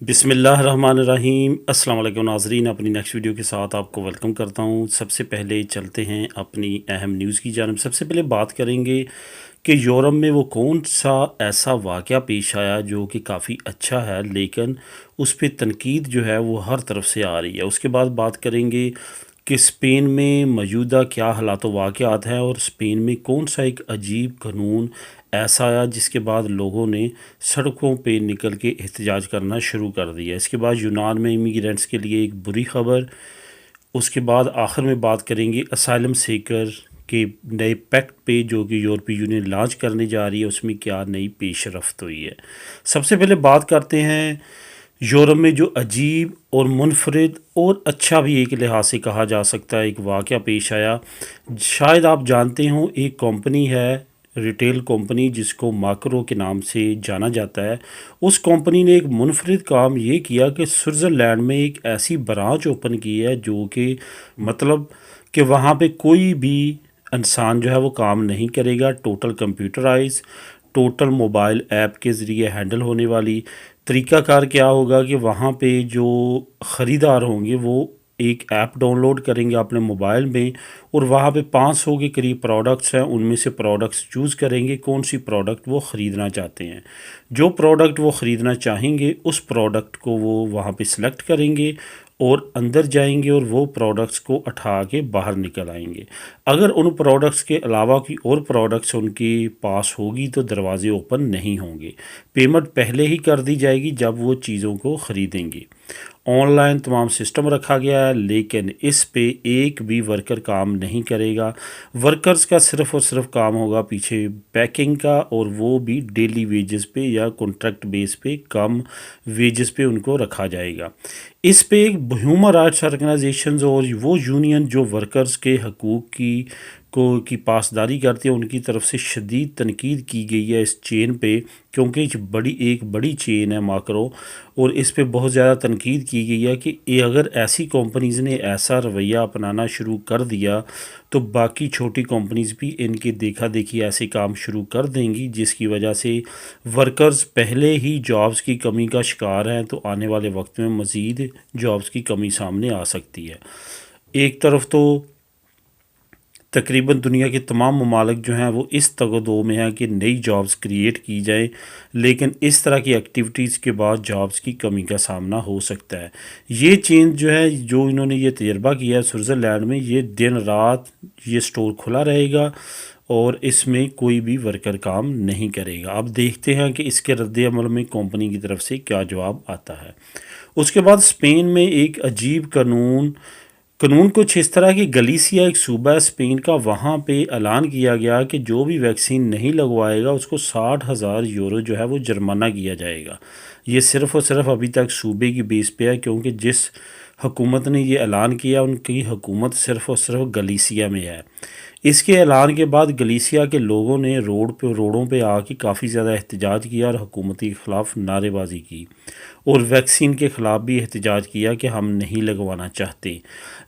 بسم اللہ الرحمن الرحیم۔ السلام علیکم ناظرین، اپنی نیکسٹ ویڈیو کے ساتھ آپ کو ویلکم کرتا ہوں۔ سب سے پہلے چلتے ہیں اپنی اہم نیوز کی جانب۔ سب سے پہلے بات کریں گے کہ یورپ میں وہ کون سا ایسا واقعہ پیش آیا جو کہ کافی اچھا ہے، لیکن اس پہ تنقید جو ہے وہ ہر طرف سے آ رہی ہے۔ اس کے بعد بات کریں گے کہ اسپین میں موجودہ کیا حالات و واقعات ہیں، اور اسپین میں کون سا ایک عجیب قانون ایسا آیا جس کے بعد لوگوں نے سڑکوں پہ نکل کے احتجاج کرنا شروع کر دیا۔ اس کے بعد یونان میں امیگرینٹس کے لیے ایک بری خبر۔ اس کے بعد آخر میں بات کریں گے اسائلم سیکر کے نئے پیکٹ پہ جو کہ یورپی یونین لانچ کرنے جا رہی ہے، اس میں کیا نئی پیش رفت ہوئی ہے۔ سب سے پہلے بات کرتے ہیں یورپ میں جو عجیب اور منفرد اور اچھا بھی ایک لحاظ سے کہا جا سکتا ہے ایک واقعہ پیش آیا۔ شاید آپ جانتے ہوں، ایک کمپنی ہے، ریٹیل کمپنی، جس کو ماکرو کے نام سے جانا جاتا ہے۔ اس کمپنی نے ایک منفرد کام یہ کیا کہ سوئٹزرلینڈ میں ایک ایسی برانچ اوپن کی ہے جو کہ مطلب کہ وہاں پہ کوئی بھی انسان جو ہے وہ کام نہیں کرے گا، total computerise, total mobile app کے ذریعے ہینڈل ہونے والی۔ طریقہ کار کیا ہوگا کہ وہاں پہ جو خریدار ہوں گے وہ ایک ایپ ڈاؤن لوڈ کریں گے اپنے موبائل میں، اور وہاں پہ 500 کے قریب پروڈکٹس ہیں، ان میں سے پروڈکٹس چوز کریں گے کون سی پروڈکٹ وہ خریدنا چاہتے ہیں۔ جو پروڈکٹ وہ خریدنا چاہیں گے اس پروڈکٹ کو وہ وہاں پہ سلیکٹ کریں گے اور اندر جائیں گے اور وہ پروڈکٹس کو اٹھا کے باہر نکل آئیں گے۔ اگر ان پروڈکٹس کے علاوہ کوئی اور پروڈکٹس ان کے پاس ہوگی تو دروازے اوپن نہیں ہوں گے۔ پیمنٹ پہلے ہی کر دی جائے گی جب وہ چیزوں کو خریدیں گے۔ آن لائن تمام سسٹم رکھا گیا ہے، لیکن اس پہ ایک بھی ورکر کام نہیں کرے گا۔ ورکرز کا صرف اور صرف کام ہوگا پیچھے پیکنگ کا، اور وہ بھی ڈیلی ویجز پہ یا کنٹریکٹ بیس پہ کم ویجز پہ ان کو رکھا جائے گا۔ اس پہ ایک ہیومن رائٹس آرگنائزیشنز اور وہ یونین جو ورکرز کے حقوق کی پاسداری کرتی ہے، ان کی طرف سے شدید تنقید کی گئی ہے اس چین پہ، کیونکہ ایک بڑی چین ہے ماکرو، اور اس پہ بہت زیادہ تنقید کی گئی ہے کہ اگر ایسی کمپنیز نے ایسا رویہ اپنانا شروع کر دیا تو باقی چھوٹی کمپنیز بھی ان کے دیکھا دیکھی ایسے کام شروع کر دیں گی، جس کی وجہ سے ورکرز پہلے ہی جابز کی کمی کا شکار ہیں، تو آنے والے وقت میں مزید جابز کی کمی سامنے آ سکتی ہے۔ ایک طرف تو تقریباً دنیا کے تمام ممالک جو ہیں وہ اس تگ و دو میں ہیں کہ نئی جابز کریٹ کی جائیں، لیکن اس طرح کی ایکٹیویٹیز کے بعد جابز کی کمی کا سامنا ہو سکتا ہے۔ یہ چین جو ہے، جو انہوں نے یہ تجربہ کیا ہے سوئٹزرلینڈ میں، یہ دن رات یہ سٹور کھلا رہے گا اور اس میں کوئی بھی ورکر کام نہیں کرے گا۔ اب دیکھتے ہیں کہ اس کے رد عمل میں کمپنی کی طرف سے کیا جواب آتا ہے۔ اس کے بعد اسپین میں ایک عجیب قانون کچھ اس طرح کہ گلیسیا ایک صوبہ ہے اسپین کا، وہاں پہ اعلان کیا گیا کہ جو بھی ویکسین نہیں لگوائے گا اس کو 60,000 یورو جو ہے وہ جرمانہ کیا جائے گا۔ یہ صرف اور صرف ابھی تک صوبے کی بیس پہ ہے، کیونکہ جس حکومت نے یہ اعلان کیا ان کی حکومت صرف اور صرف گلیسیا میں ہے۔ اس کے اعلان کے بعد گلیسیا کے لوگوں نے روڈوں پہ آ کے کافی زیادہ احتجاج کیا اور حکومتی کے خلاف نعرے بازی کی، اور ویکسین کے خلاف بھی احتجاج کیا کہ ہم نہیں لگوانا چاہتے۔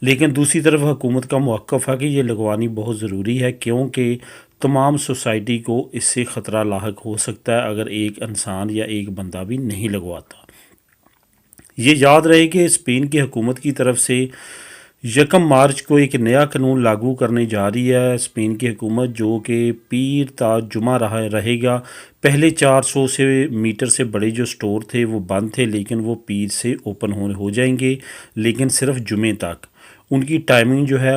لیکن دوسری طرف حکومت کا موقف ہے کہ یہ لگوانی بہت ضروری ہے، کیونکہ تمام سوسائٹی کو اس سے خطرہ لاحق ہو سکتا ہے اگر ایک انسان یا ایک بندہ بھی نہیں لگواتا۔ یہ یاد رہے کہ اسپین کی حکومت کی طرف سے 1 مارچ کو ایک نیا قانون لاگو کرنے جا رہی ہے اسپین کی حکومت، جو کہ پیر تا جمعہ رہے گا۔ پہلے 400 میٹر سے بڑے جو سٹور تھے وہ بند تھے، لیکن وہ پیر سے اوپن ہو جائیں گے، لیکن صرف جمعے تک۔ ان کی ٹائمنگ جو ہے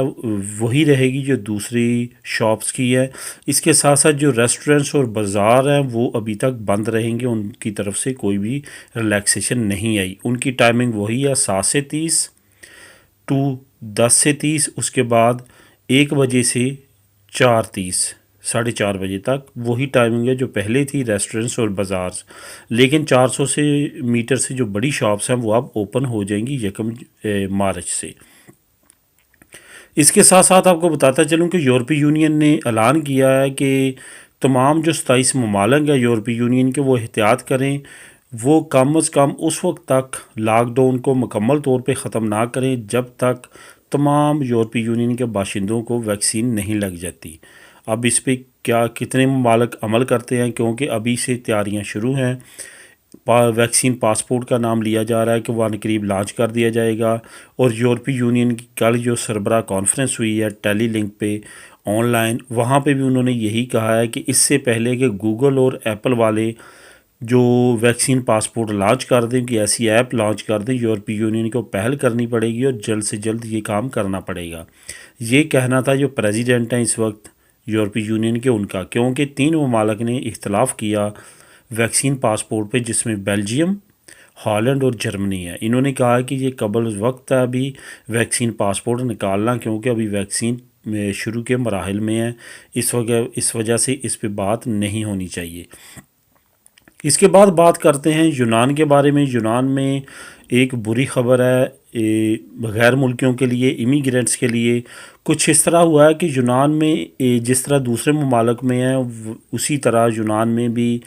وہی رہے گی جو دوسری شاپس کی ہے۔ اس کے ساتھ ساتھ جو ریسٹورنٹس اور بازار ہیں وہ ابھی تک بند رہیں گے، ان کی طرف سے کوئی بھی ریلیکسیشن نہیں آئی۔ ان کی ٹائمنگ وہی ہے 7 سے 30 ٹو 10 سے 30، اس کے بعد 1 بجے سے 4:30 4:30 بجے تک وہی ٹائمنگ ہے جو پہلے تھی ریسٹورنٹس اور بازار، لیکن 400 میٹر سے جو بڑی شاپس ہیں وہ اب اوپن ہو جائیں گی 1 مارچ سے۔ اس کے ساتھ ساتھ آپ کو بتاتا چلوں کہ یورپی یونین نے اعلان کیا ہے کہ تمام جو 27 ممالک ہیں یورپی یونین کے، وہ احتیاط کریں، وہ کم از کم اس وقت تک لاک ڈاؤن کو مکمل طور پہ ختم نہ کریں جب تک تمام یورپی یونین کے باشندوں کو ویکسین نہیں لگ جاتی۔ اب اس پہ کتنے ممالک عمل کرتے ہیں، کیونکہ ابھی سے تیاریاں شروع ہیں۔ ویکسین پاسپورٹ کا نام لیا جا رہا ہے کہ وہ عنقریب لانچ کر دیا جائے گا۔ اور یورپی یونین کی کل جو سربراہ کانفرنس ہوئی ہے ٹیلی لنک پہ آن لائن، وہاں پہ بھی انہوں نے یہی کہا ہے کہ اس سے پہلے کہ گوگل اور ایپل والے جو ویکسین پاسپورٹ لانچ کر دیں، کہ ایسی ایپ لانچ کر دیں، یورپی یونین کو پہل کرنی پڑے گی اور جلد سے جلد یہ کام کرنا پڑے گا۔ یہ کہنا تھا جو پریزیڈنٹ ہیں اس وقت یورپی یونین کے ان کا، کیونکہ 3 ممالک نے اختلاف کیا ویکسین پاسپورٹ پہ، جس میں بیلجیم، ہالینڈ اور جرمنی ہے۔ انہوں نے کہا کہ یہ قبل وقت ہے ابھی ویکسین پاسپورٹ نکالنا، کیونکہ ابھی ویکسین شروع کے مراحل میں ہے، اس وجہ سے اس پہ بات نہیں ہونی چاہیے۔ اس کے بعد بات کرتے ہیں یونان کے بارے میں۔ یونان میں ایک بری خبر ہے غیر ملکیوں کے لیے، امیگرینٹس کے لیے۔ کچھ اس طرح ہوا ہے کہ یونان میں جس طرح دوسرے ممالک میں ہے اسی طرح یونان میں بھی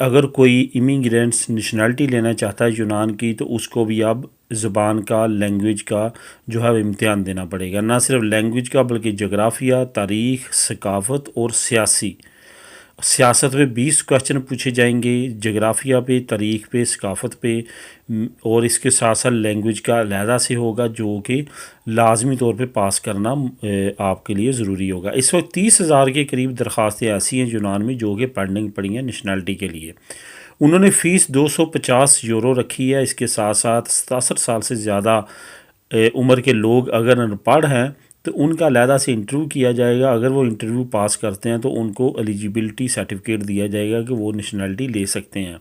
اگر کوئی امیگرینٹس نیشنلٹی لینا چاہتا ہے یونان کی، تو اس کو بھی اب زبان کا، لینگویج کا جو ہے امتحان دینا پڑے گا۔ نہ صرف لینگویج کا بلکہ جغرافیہ، تاریخ، ثقافت اور سیاست پہ 20 کوشچن پوچھے جائیں گے، جغرافیہ پہ، تاریخ پہ، ثقافت پہ، اور اس کے ساتھ ساتھ لینگویج کا علیحدہ سے ہوگا، جو کہ لازمی طور پہ پاس کرنا آپ کے لیے ضروری ہوگا۔ اس وقت 30,000 کے قریب درخواستیں ایسی ہیں یونان میں جو کہ پینڈنگ پڑی ہیں نیشنلٹی کے لیے۔ انہوں نے فیس 250 یورو رکھی ہے۔ اس کے ساتھ ساتھ 67 سال سے زیادہ عمر کے لوگ اگر ان پڑھ ہیں تو ان کا علیحدہ سے انٹرویو کیا جائے گا۔ اگر وہ انٹرویو پاس کرتے ہیں تو ان کو ایلیجیبلٹی سرٹیفکیٹ دیا جائے گا کہ وہ نیشنلٹی لے سکتے ہیں۔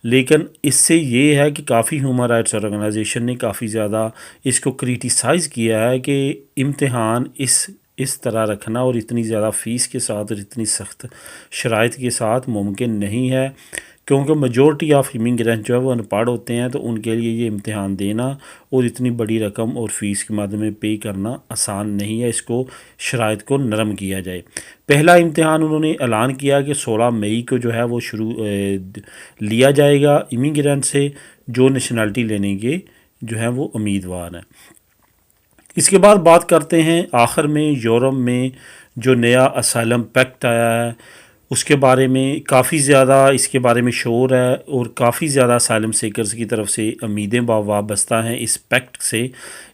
لیکن اس سے یہ ہے کہ کافی ہیومن رائٹس آرگنائزیشن نے کافی زیادہ اس کو کریٹیسائز کیا ہے کہ امتحان اس طرح رکھنا اور اتنی زیادہ فیس کے ساتھ اور اتنی سخت شرائط کے ساتھ ممکن نہیں ہے، کیونکہ میجورٹی آف امیگرینٹ جو ہے وہ ان پڑھ ہوتے ہیں، تو ان کے لیے یہ امتحان دینا اور اتنی بڑی رقم اور فیس کے مد میں پے کرنا آسان نہیں ہے۔ اس کو شرائط کو نرم کیا جائے۔ پہلا امتحان انہوں نے اعلان کیا کہ 16 مئی کو جو ہے وہ لیا جائے گا امیگرینٹ سے جو نیشنلٹی لینے کے جو ہیں وہ امیدوار ہیں۔ اس کے بعد بات کرتے ہیں آخر میں یورپ میں جو نیا اسائلم پیکٹ آیا ہے اس کے بارے میں۔ کافی زیادہ اس کے بارے میں شور ہے اور کافی زیادہ اسائلم سیکرز کی طرف سے امیدیں وابستہ ہیں اس پیکٹ سے۔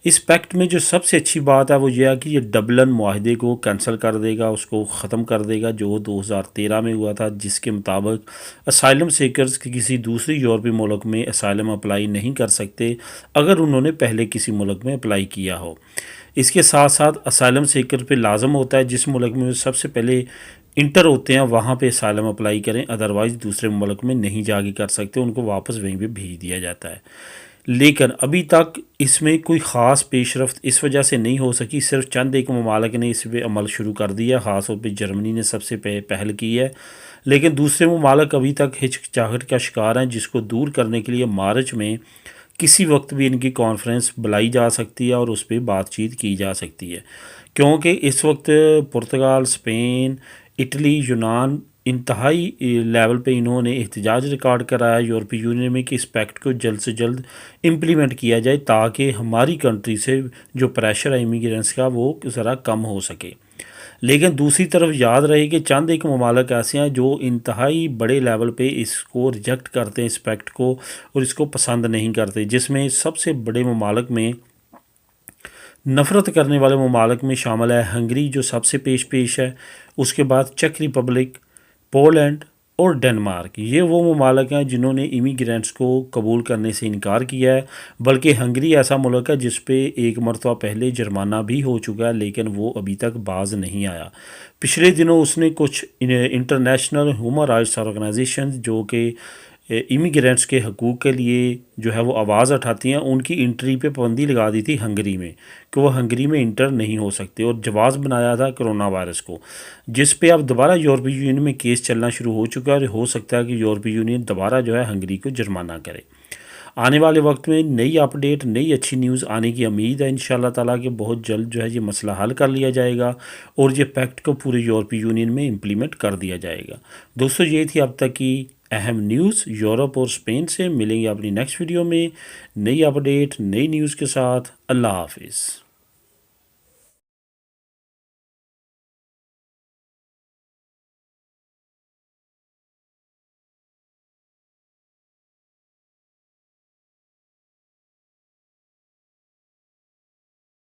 اس پیکٹ میں جو سب سے اچھی بات ہے وہ یہ ہے کہ یہ ڈبلن معاہدے کو کینسل کر دے گا، اس کو ختم کر دے گا جو 2013 میں ہوا تھا، جس کے مطابق اسائلم سیکرز کسی دوسری یورپی ملک میں اسائلم اپلائی نہیں کر سکتے اگر انہوں نے پہلے کسی ملک میں اپلائی کیا ہو۔ اس کے ساتھ ساتھ اسائلم سیکر پہ لازم ہوتا ہے جس ملک میں سب سے پہلے انٹر ہوتے ہیں وہاں پہ اسائلم اپلائی کریں، ادروائز دوسرے ملک میں نہیں جا کے کر سکتے، ان کو واپس وہیں پہ بھیج دیا جاتا ہے۔ لیکن ابھی تک اس میں کوئی خاص پیش رفت اس وجہ سے نہیں ہو سکی، صرف چند ایک ممالک نے اس پہ عمل شروع کر دیا، خاص طور پہ جرمنی نے سب سے پہل کی ہے، لیکن دوسرے ممالک ابھی تک ہچکچاہٹ کا شکار ہیں، جس کو دور کرنے کے لیے مارچ میں کسی وقت بھی ان کی کانفرنس بلائی جا سکتی ہے اور اس پہ بات چیت کی جا سکتی ہے، کیونکہ اس وقت پرتگال، اسپین، اٹلی، یونان انتہائی لیول پہ انہوں نے احتجاج ریکارڈ کرایا یورپی یونین میں کہ اس پیکٹ کو جلد سے جلد امپلیمنٹ کیا جائے تاکہ ہماری کنٹری سے جو پریشر ہے امیگرینٹس کا وہ ذرا کم ہو سکے۔ لیکن دوسری طرف یاد رہے کہ چند ایک ممالک ایسے ہیں جو انتہائی بڑے لیول پہ اس کو ریجیکٹ کرتے ہیں اس پیکٹ کو اور اس کو پسند نہیں کرتے، جس میں سب سے بڑے ممالک میں نفرت کرنے والے ممالک میں شامل ہے ہنگری جو سب سے پیش ہے، اس کے بعد چیک ریپبلک، پولینڈ اور ڈنمارک۔ یہ وہ ممالک ہیں جنہوں نے امیگرینٹس کو قبول کرنے سے انکار کیا ہے، بلکہ ہنگری ایسا ملک ہے جس پہ ایک مرتبہ پہلے جرمانہ بھی ہو چکا ہے لیکن وہ ابھی تک باز نہیں آیا۔ پچھلے دنوں اس نے کچھ انٹرنیشنل ہیومن رائٹس آرگنائزیشن جو کہ امیگرینٹس کے حقوق کے لیے جو ہے وہ آواز اٹھاتی ہیں، ان کی انٹری پہ پابندی لگا دی تھی ہنگری میں کہ وہ ہنگری میں انٹر نہیں ہو سکتے، اور جواز بنایا تھا کرونا وائرس کو، جس پہ اب دوبارہ یورپی یونین میں کیس چلنا شروع ہو چکا ہے اور ہو سکتا ہے کہ یورپی یونین دوبارہ جو ہے ہنگری کو جرمانہ کرے۔ آنے والے وقت میں نئی اپڈیٹ، نئی اچھی نیوز آنے کی امید ہے انشاءاللہ تعالیٰ کہ بہت جلد جو ہے یہ مسئلہ حل کر لیا جائے گا اور یہ پیکٹ کو پورے یورپی یونین میں امپلیمنٹ کر دیا جائے گا۔ دوستو یہ تھی اب تک کی اہم نیوز یورپ اور اسپین سے۔ ملیں گے اپنی نیکسٹ ویڈیو میں نئی اپڈیٹ، نئی نیوز کے ساتھ۔ اللہ حافظ۔